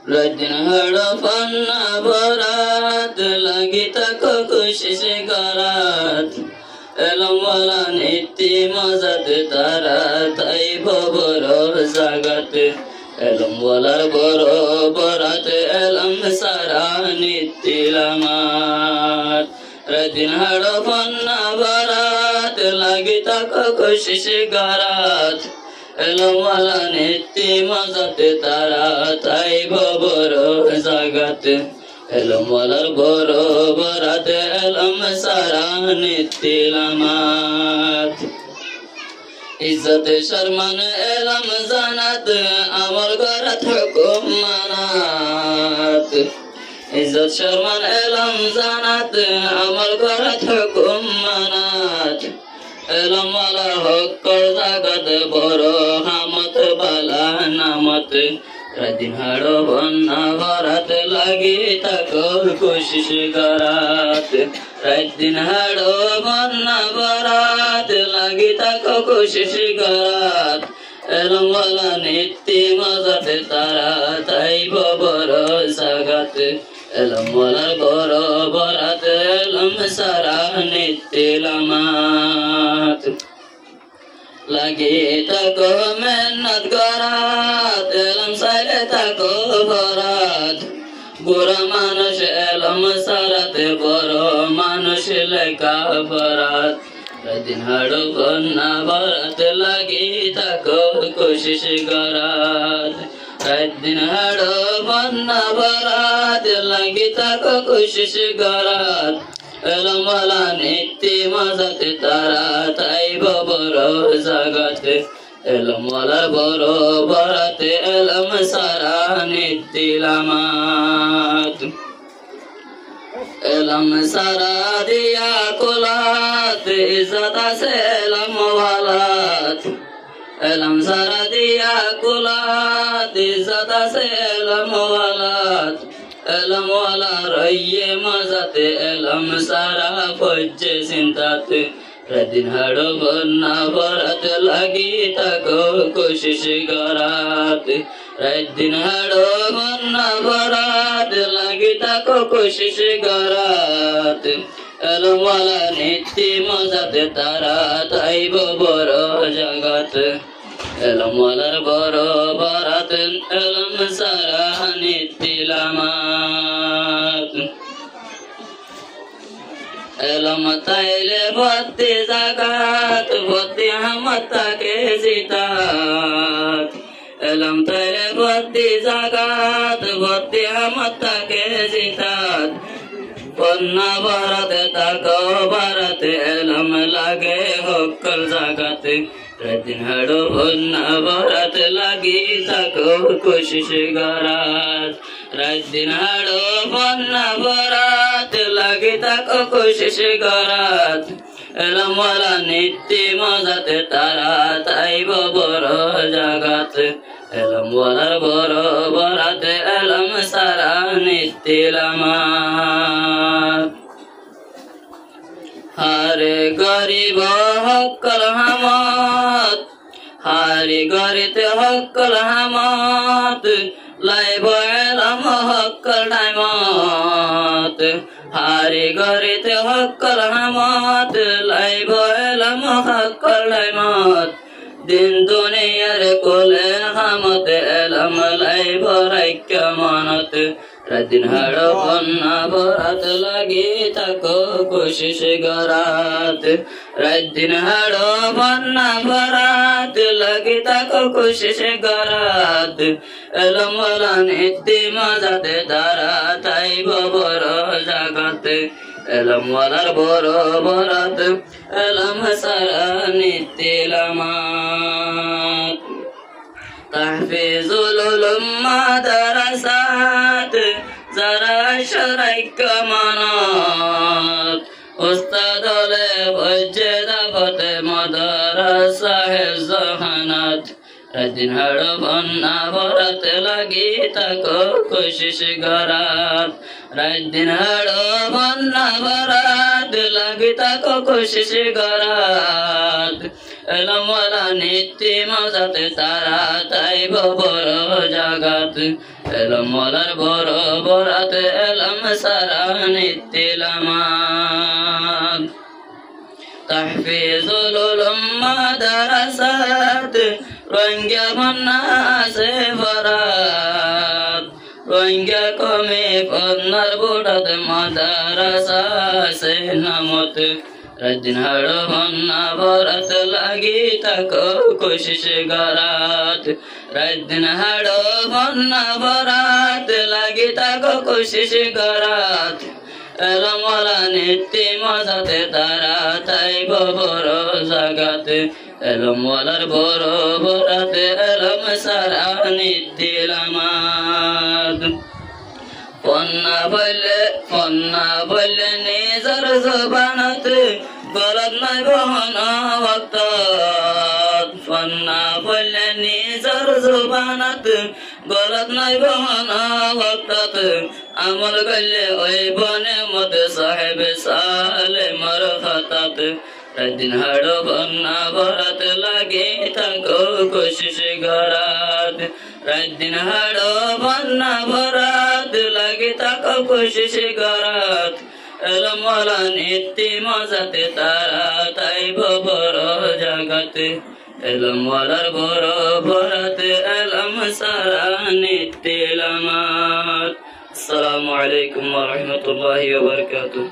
Radin hada fanna barat lagi tak koshis karat elam wala niti mazat tarat ai bobor zagat elam wala boro barat elam sara niti lamat Radin hada fanna barat lagi tak koshis karat elam wala niti mazat tarat ai bobor zagat elam wala boro barat elam sara niti lamat Izzat sharman elam zanat amal garat hukum manat Izzat sharman elam zanat amal garat hukum manat elam wala hokkar zagat boro hamat bala namat Radin hado banna barat lagi takor koshish karat Radin hado banna barat lagi takor koshish karat elam wala niti mazat tarat ai bobor sagat elam wala boro barat elam sara niti lamat Lagi tako menat garat elam sare tako barat Bura manush elam sarat boro manush leka barat Radin hado banna barat lagi tako koshish karat Radin hado banna barat lagi tako koshish karat elam wala niti mazat tarat ai bobor zagat elam wala boro barat elam sara niti lamat elam sara diya kulat izzat se elam walat elam sara diya kulat izzat se elam walat elam wala rayye mazat elam sara fojje sintat Radin hado banna barat lagi tako koshish karat Radin hado banna barat lagi tako koshish karat elam wala niti mazat tarat ai bobor jagat elam wala boro barat elam sara niti lamat elam taile bhatti zagat bhatti hamata ke zitat elam taile bhatti zagat bhatti hamata ke zitat Panna barat tako barat elam lage hokkal zagat Radin hado banna barat lagi tako koshish karat Radin hado banna barat lagi tako koshish karat elam wala niti mazat tarat ai bobor jagat elam wala boro barat elam sara niti lamat Hare garib hokkal hamat Hare garit hokkal hamat Laibo elam hokkal daimat Hare garit hokkal hamat Laibo elam hokkal daimat Din duniyar kule hamat elam laibo raikya manat Radin hado banna barat lagi tako koshish karat Radin hado banna barat lagi tako koshish karat elam wala niti mazat tarat ai bobor jagat elam wala boro barat elam sara niti lamat tahfizul ulum madrasat zara sharik manat ustad ole bajda fate madrasa zahanat Radin hado banna barat lagi tako koshish karat Radin hado banna barat lagi tako koshish karat এলমওয়ালা নিত্য মজাতে তারা তাইব বড় জাগাত এলমওয়ালার বড় বরাত এলম সারা নিত্য লামাত তাহফিজুল উম্মাহ দারাসাত রঙ্গা বন্না সে ফরাত রঙ্গা কমে পন্নার বুড়াত মাদারাসা সে নামত রাদিন হাড়ো বন্না বরাত লাগি তাকো কোশিশ গরাত রাদিন হাড়ো বন্না বরাত লাগি তাকো কোশিশ গরাত এলমওয়ালা নিত্য মজাতে তারা তাইব বড় জাগাতে এলমওয়ালার বড় বরাতে এলম সারা নিত্য লামাত ফন্না বললে নিজের জবানত গলত নাই বহন ভক্ত ফন্না বললে নিজের জবানত গলত নাই বহন ভক্ত আমল গলে ওই বনে মত সাহেব সালে মর খতাত রাদিন হাড়ো বন্না বরাত লাগে থাকো কোশিশ গরাত রাদিন হাড়ো বন্না বরাত লাগে থাকো কোশিশ গরাত এলমওয়ালা নিত্য মজাতে তারা তাইব বড় জাগাতে এলমওয়ালার বড় বরাতে এলম সারা নিত্য লামাত আসসালামু আলাইকুম ওয়া রাহমাতুল্লাহি ওয়া বারাকাতুহু।